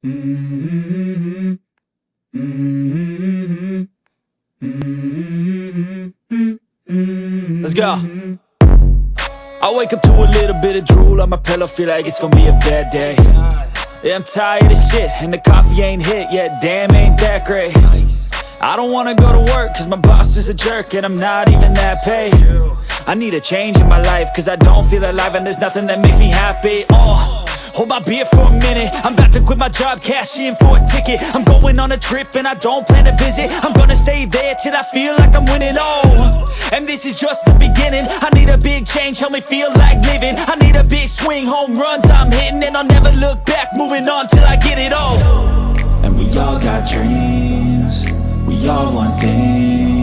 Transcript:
Mm-hmm. Mm-hmm. Mm-hmm. Let's go. I wake up to a little bit of drool on my pillow, feel like it's gonna be a bad day. Yeah, I'm tired of shit, and the coffee ain't hit yet, damn, ain't that great. I don't wanna go to work, cause my boss is a jerk, and I'm not even that paid. I need a change in my life, cause I don't feel alive, and there's nothing that makes me happy. Hold my beer for a minute, I'm about to quit my job, cash in for a ticket. I'm going on a trip and I don't plan to visit. I'm gonna stay there till I feel like I'm winning, and this is just the beginning. I need a big change, help me feel like living. I need a big swing, home runs I'm hitting, and I'll never look back, moving on till I get it all. And we all got dreams, we all want things